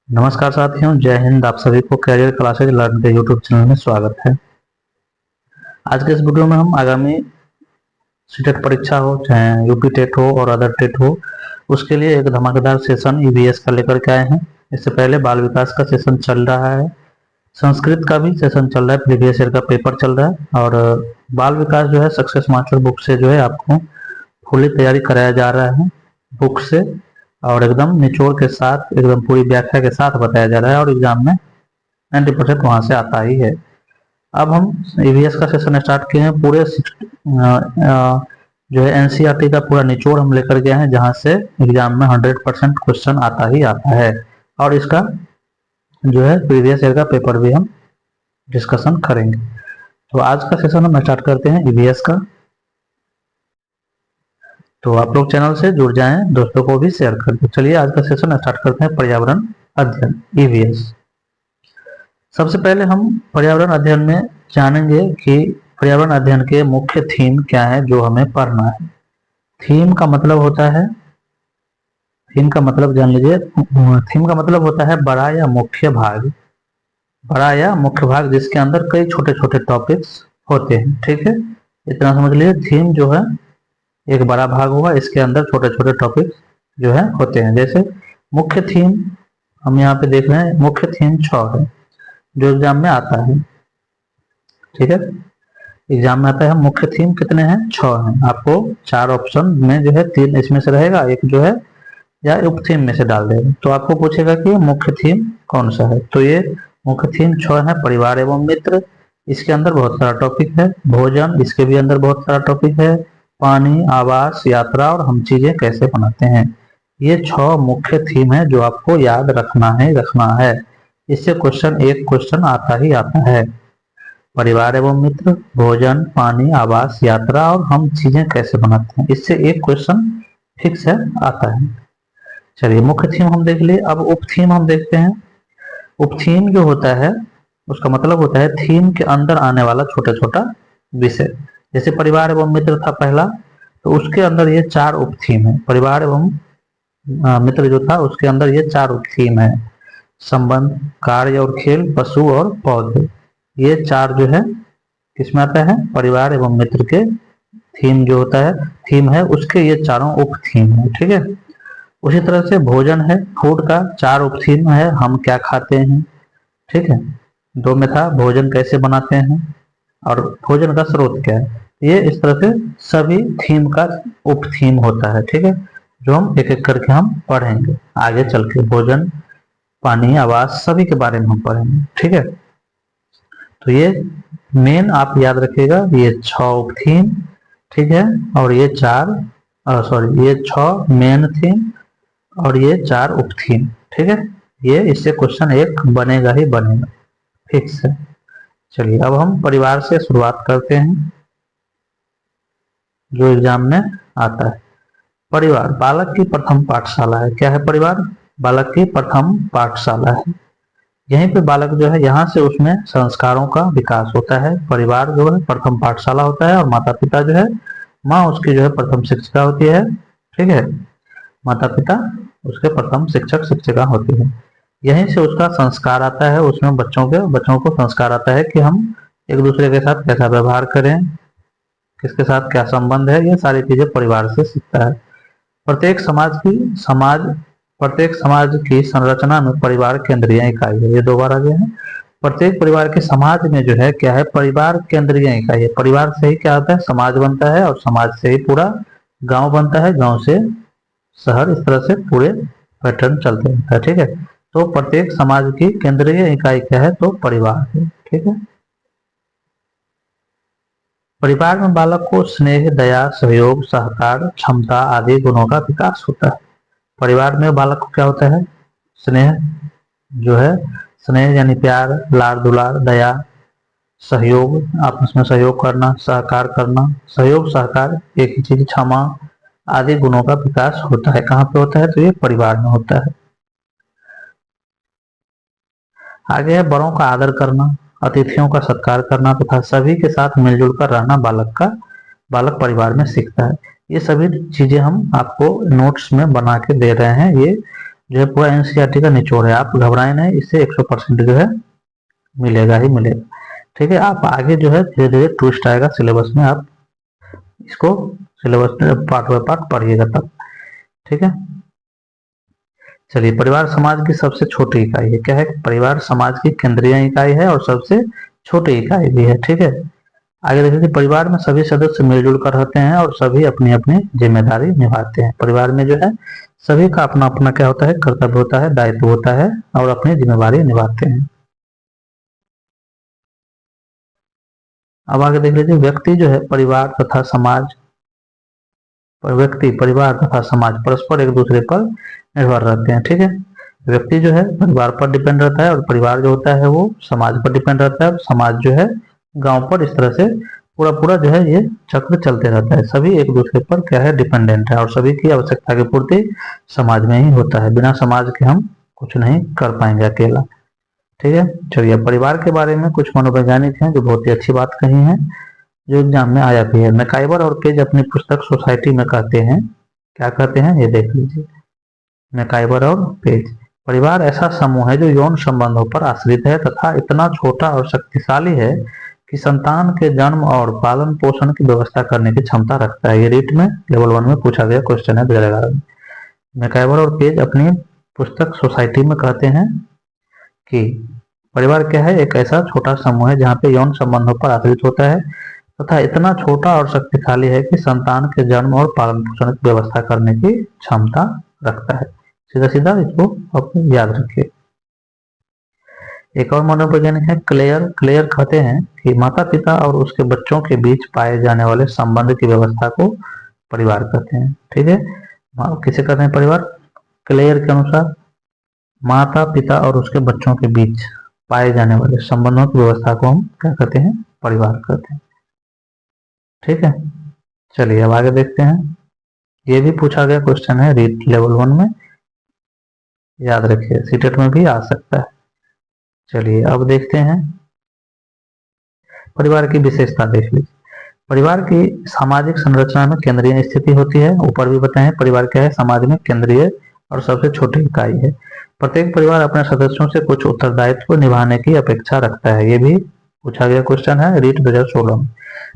नमस्कार साथियों, जय हिंद। आप सभी को कैरियर क्लासेज लर्न के यूट्यूब चैनल में स्वागत है। आज के इस वीडियो में हम आगामी सीटेट परीक्षा हो, चाहे यूपी टेट हो और अदर टेट हो, उसके लिए एक धमाकेदार सेशन ईवीएस का लेकर के आए हैं। इससे पहले बाल विकास का सेशन चल रहा है, संस्कृत का भी सेशन चल रहा है, प्रीवियस ईयर का पेपर चल रहा है और बाल विकास जो है सक्सेस मास्टर बुक से जो है आपको फुली तैयारी कराया जा रहा है बुक से, और एकदम निचोड़ के साथ, एकदम पूरी व्याख्या के साथ बताया जा रहा है और एग्जाम में 90% वहां से आता ही है। अब हम ईवीएस का सेशन स्टार्ट किए हैं। पूरे जो है एनसीईआरटी का पूरा निचोड़ हम लेकर गए हैं, जहां से एग्जाम में 100% क्वेश्चन आता ही आता है और इसका जो है प्रीवियस ईयर का पेपर भी हम डिस्कशन करेंगे। तो आज का सेशन हम स्टार्ट करते हैं ईवीएस का। तो आप लोग चैनल से जुड़ जाएं, दोस्तों को भी शेयर कर दें। चलिए आज का सेशन स्टार्ट करते हैं। पर्यावरण अध्ययन ईवीएस। सबसे पहले हम पर्यावरण अध्ययन में जानेंगे कि पर्यावरण अध्ययन के मुख्य थीम क्या है जो हमें पढ़ना है। थीम का मतलब होता है, थीम का मतलब जान लीजिए। थीम का मतलब होता है बड़ा या मुख्य भाग, बड़ा या मुख्य भाग जिसके अंदर कई छोटे छोटे टॉपिक्स होते हैं। ठीक है, इतना समझ लीजिए। थीम जो है एक बड़ा भाग होगा, इसके अंदर छोटे छोटे टॉपिक जो है होते हैं। जैसे मुख्य थीम हम यहाँ पे देख रहे हैं, मुख्य थीम 6 है जो एग्जाम में आता है। ठीक है, एग्जाम में आता है। मुख्य थीम कितने हैं? 6 हैं। आपको 4 ऑप्शन में जो है 3 इसमें से रहेगा, एक जो है या उप थीम में से डाल देगा। तो आपको पूछेगा कि मुख्य थीम कौन सा है। तो ये मुख्य थीम 6 है। परिवार एवं मित्र, इसके अंदर बहुत सारा टॉपिक है। भोजन, इसके भी अंदर बहुत सारा टॉपिक है। पानी, आवास, यात्रा और हम चीजें कैसे बनाते हैं। ये 6 मुख्य थीम है जो आपको याद रखना है। इससे एक क्वेश्चन आता ही आता है। परिवार एवं मित्र, भोजन, पानी, आवास, यात्रा और हम चीजें कैसे बनाते हैं, इससे एक क्वेश्चन फिक्स है, आता है। चलिए, मुख्य थीम हम देख लिए। अब उप थीम हम देखते हैं। उप थीम जो होता है उसका मतलब होता है थीम के अंदर आने वाला छोटा छोटा विषय। जैसे परिवार एवं मित्र था पहला, तो उसके अंदर ये 4 उप थीम है। परिवार एवं मित्र जो था उसके अंदर ये 4 उप थीम है। संबंध, कार्य और खेल, पशु और पौधे, ये 4 जो है किसमें आता है? परिवार एवं मित्र के थीम जो होता है, थीम है उसके ये चारों उप थीम है। ठीक है, उसी तरह से भोजन है, फूड का 4 उप थीम है। हम क्या खाते हैं, ठीक है। 2 में था भोजन कैसे बनाते हैं और भोजन का स्रोत क्या है। ये इस तरह से सभी थीम का उप थीम होता है। ठीक है, जो हम एक एक करके हम पढ़ेंगे आगे चल के। भोजन, पानी, आवास, सभी के बारे में हम पढ़ेंगे। ठीक है, तो ये मेन आप याद रखिएगा, ये 6 उप थीम। ठीक है, और ये 6 मेन थीम और ये 4 उप थीम। ठीक है, ये इससे क्वेश्चन एक बनेगा ही बनेगा, फिक्स है। चलिए, अब हम परिवार से शुरुआत करते हैं जो एग्जाम में आता है। परिवार बालक की प्रथम पाठशाला है। क्या है? परिवार बालक की प्रथम पाठशाला है। यहीं पे बालक जो है, यहाँ से उसमें संस्कारों का विकास होता है। परिवार जो है प्रथम पाठशाला होता है और माता पिता जो है, माँ उसकी जो है प्रथम शिक्षिका होती है। ठीक है, माता पिता उसके प्रथम शिक्षक शिक्षिका होती है। यहीं से उसका संस्कार आता है, उसमें बच्चों को संस्कार आता है कि हम एक दूसरे के साथ कैसा व्यवहार करें, किसके साथ क्या संबंध है। ये सारी चीजें परिवार से सीखता है। प्रत्येक समाज की संरचना में परिवार केंद्रीय इकाई है। ये 2 बार आ गए हैं। प्रत्येक परिवार के समाज में जो है क्या है? परिवार केंद्रीय इकाई है। परिवार से ही क्या होता है? समाज बनता है और समाज से ही पूरा गांव बनता है, गांव से शहर, इस तरह से पूरे पैटर्न चलते रहता है। ठीक है, तो प्रत्येक समाज की केंद्रीय इकाई क्या है? तो परिवार है। ठीक है, परिवार में बालक को स्नेह, दया, सहयोग, सहकार, क्षमता आदि गुणों का विकास होता है। परिवार में बालक को क्या होता है? स्नेह जो है, स्नेह यानी प्यार, लाड़ दुलार, दया, सहयोग, आपस में सहयोग करना, सहकार करना, सहयोग सहकार एक ही चीज, क्षमा आदि गुणों का विकास होता है। कहाँ पे होता है? तो ये परिवार में होता है। आगे है बड़ों का आदर करना, अतिथियों का सत्कार करना तथा सभी के साथ मिलजुल कर रहना बालक परिवार में सीखता है। ये सभी चीजें हम आपको नोट्स में बना के दे रहे हैं। ये जो है पूरा एनसीईआरटी का निचोड़ है, आप घबराएं नहीं, इससे 100% जो है मिलेगा ही मिलेगा। ठीक है, आप आगे जो है धीरे धीरे ट्विस्ट आएगा सिलेबस में, आप इसको सिलेबस में पार्ट बाय पार्ट पढ़िएगा तब। ठीक है, चलिए, परिवार समाज की सबसे छोटी इकाई है। क्या है? परिवार समाज की केंद्रीय इकाई है और सबसे छोटी इकाई भी है। ठीक है, आगे देखिए कि परिवार में सभी सदस्य मिलजुल कर रहते हैं और सभी अपनी अपनी जिम्मेदारी निभाते हैं। परिवार में जो है सभी का अपना अपना क्या होता है, कर्तव्य होता है, दायित्व होता है और अपनी जिम्मेदारी निभाते हैं। अब आगे देख लीजिए, व्यक्ति जो है परिवार तथा समाज व्यक्ति परिवार तथा समाज परस्पर एक दूसरे पर निर्भर रहते हैं। ठीक है, व्यक्ति जो है परिवार पर डिपेंड रहता है और परिवार जो होता है वो समाज पर डिपेंड रहता है, समाज जो है गांव पर। इस तरह से पूरा पूरा जो है ये चक्र चलते रहता है, सभी एक दूसरे पर क्या है, डिपेंडेंट है और सभी की आवश्यकता की पूर्ति समाज में ही होता है। बिना समाज के हम कुछ नहीं कर पाएंगे अकेला। ठीक है, चलिए, परिवार के बारे में कुछ मनोवैज्ञानिक हैं जो बहुत ही अच्छी बात कही है, जो एग्जाम में आया भी है। मैकाइवर और पेज अपनी पुस्तक सोसाइटी में कहते हैं, क्या कहते हैं, ये देख लीजिए। मैकाइवर और पेज, परिवार ऐसा समूह है जो यौन संबंधों पर आश्रित है तथा इतना छोटा और शक्तिशाली है कि संतान के जन्म और पालन पोषण की व्यवस्था करने की क्षमता रखता है। ये रीट में लेवल 1 में पूछा गया क्वेश्चन है 2011 में। मैकाइवर और पेज अपनी पुस्तक सोसाइटी में कहते हैं कि परिवार क्या है, एक ऐसा छोटा समूह है जहाँ पे यौन संबंधों पर आश्रित होता है तथा इतना छोटा और शक्तिशाली है कि संतान के जन्म और पालन पोषण की व्यवस्था करने की क्षमता रखता है। सीधा सीधा इसको आप याद रखिए। एक और मनोवैज्ञानिक है क्लेयर। क्लेयर कहते हैं कि माता पिता और उसके बच्चों के बीच पाए जाने वाले संबंध की व्यवस्था को परिवार कहते हैं। ठीक है, किसे कहते हैं परिवार? क्लेयर के अनुसार माता पिता और उसके बच्चों के बीच पाए जाने वाले संबंधों की व्यवस्था को हम क्या कहते हैं, परिवार कहते हैं। ठीक है, चलिए अब आगे देखते हैं। ये भी पूछा गया क्वेश्चन है रीट लेवल 1 में, याद रखिए, सीटेट में भी आ सकता है। चलिए अब देखते हैं, परिवार की विशेषता देख लीजिए। परिवार की सामाजिक संरचना में केंद्रीय स्थिति होती है। ऊपर भी बताएं, परिवार क्या है, समाज में केंद्रीय और सबसे छोटी इकाई है। प्रत्येक परिवार अपने सदस्यों से कुछ उत्तरदायित्व निभाने की अपेक्षा रखता है। ये भी पूछा गया क्वेश्चन है रीट 2016 में।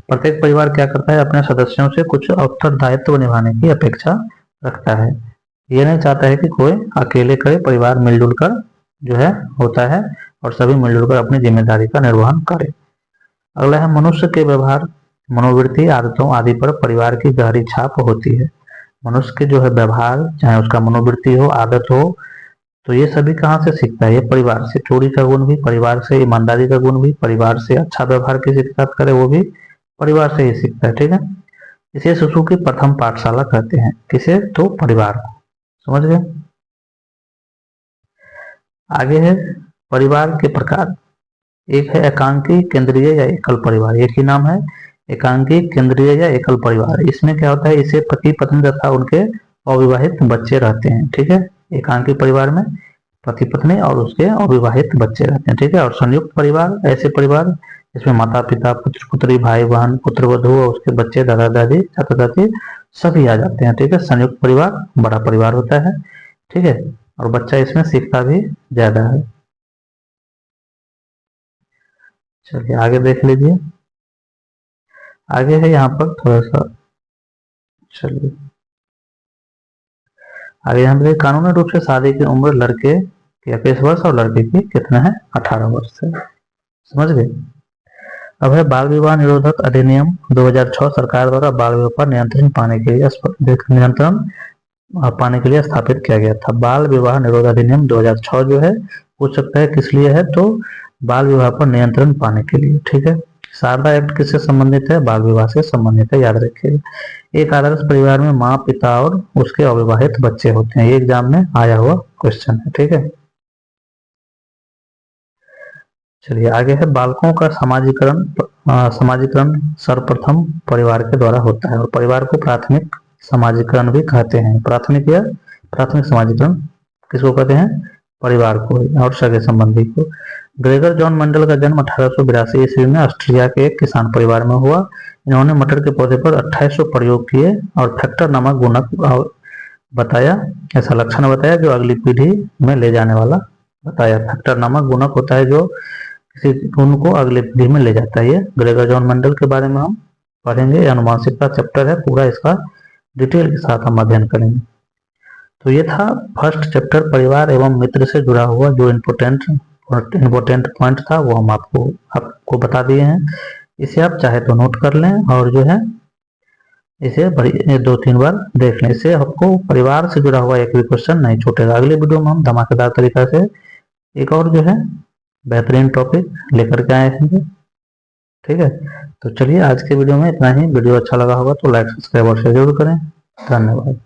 प्रत्येक परिवार क्या करता है, अपने सदस्यों से कुछ उत्तरदायित्व निभाने की अपेक्षा रखता है। ये नहीं चाहता है कि कोई अकेले करे, परिवार मिलजुल कर जो है होता है और सभी मिलजुल कर अपनी जिम्मेदारी का निर्वहन करे। अगला है मनुष्य के व्यवहार, मनोवृत्ति, आदतों आदि पर परिवार की गहरी छाप होती है। मनुष्य के जो है व्यवहार, चाहे उसका मनोवृत्ति हो, आदत हो, तो ये सभी कहाँ से सीखता है, ये परिवार से। चोरी का गुण भी परिवार से, ईमानदारी का गुण भी परिवार से, अच्छा व्यवहार किसी के साथ करे वो भी परिवार से ही सीखता है। ठीक है, इसे शिशु की प्रथम पाठशाला कहते हैं। किसे? तो परिवार को। समझ गए? आगे है परिवार के प्रकार। एक है एकांकी, केंद्रीय या एकल परिवार। एक ही नाम है, एकांकी, केंद्रीय या एकल परिवार। इसमें क्या होता है, इसे पति पत्नी तथा उनके अविवाहित बच्चे रहते हैं। ठीक है, एकांकी परिवार में पति पत्नी और उसके अविवाहित बच्चे रहते हैं। ठीक है, और संयुक्त परिवार ऐसे परिवार जिसमें माता पिता, पुत्र पुत्री, भाई बहन, पुत्र वधू और उसके बच्चे, दादा दादी, चाचा चाची सभी आ जाते हैं। ठीक है, संयुक्त परिवार बड़ा परिवार होता है। ठीक है, और बच्चा इसमें सीखता भी ज्यादा है। चलिए आगे देख लीजिए, आगे है यहाँ पर थोड़ा सा, चलिए आगे यहाँ पे कानूनी रूप से शादी की उम्र लड़के की 21 वर्ष और लड़के की कितना है, 18 वर्ष है। समझ गए? अब है बाल विवाह निरोधक अधिनियम 2006 सरकार द्वारा बाल विवाह पर नियंत्रण पाने के लिए स्थापित किया गया था। बाल विवाह निरोध अधिनियम 2006 जो है, पूछ सकता है किस लिए है, तो बाल विवाह पर नियंत्रण पाने के लिए। ठीक है, शारदा एक्ट किससे संबंधित है, बाल विवाह से संबंधित है, याद रखिएगा। एक आदर्श परिवार में माँ, पिता और उसके अविवाहित बच्चे होते हैं। ये एग्जाम में आया हुआ क्वेश्चन है। ठीक है, चलिए आगे है बालकों का समाजीकरण सर्वप्रथम परिवार के द्वारा होता है और परिवार को प्राथमिक समाजीकरण भी कहते हैं। प्राथमिक समाजीकरण किसको कहते हैं, परिवार को और सगे संबंधी को। ग्रेगर जॉन मेंडल का जन्म 1882 ईस्वी में ऑस्ट्रिया के एक किसान परिवार में हुआ। इन्होंने मटर के पौधे पर 2800 प्रयोग किए और फैक्टर नामक गुणक बताया, ऐसा लक्षण बताया जो अगली पीढ़ी में ले जाने वाला बताया। फैक्टर नामक गुणक होता है जो किसी गुण को अगली पीढ़ी में ले जाता है। ये ग्रेगर जॉन मेंडल के बारे में हम पढ़ेंगे। अनुवांशिकता चैप्टर है, पूरा इसका डिटेल के साथ हम अध्ययन करेंगे। तो ये था फर्स्ट चैप्टर, परिवार एवं मित्र से जुड़ा हुआ जो इम्पोर्टेंट पॉइंट था वो हम आपको बता दिए हैं। इसे आप चाहे तो नोट कर लें और जो है इसे 2-3 बार देख लें। इससे आपको परिवार से जुड़ा हुआ एक भी क्वेश्चन नहीं छूटेगा। अगले वीडियो में हम धमाकेदार तरीका से एक और जो है बेहतरीन टॉपिक लेकर के आए हैं। ठीक है, तो चलिए आज के वीडियो में इतना ही। वीडियो अच्छा लगा होगा तो लाइक, सब्सक्राइब और शेयर जरूर करें। धन्यवाद।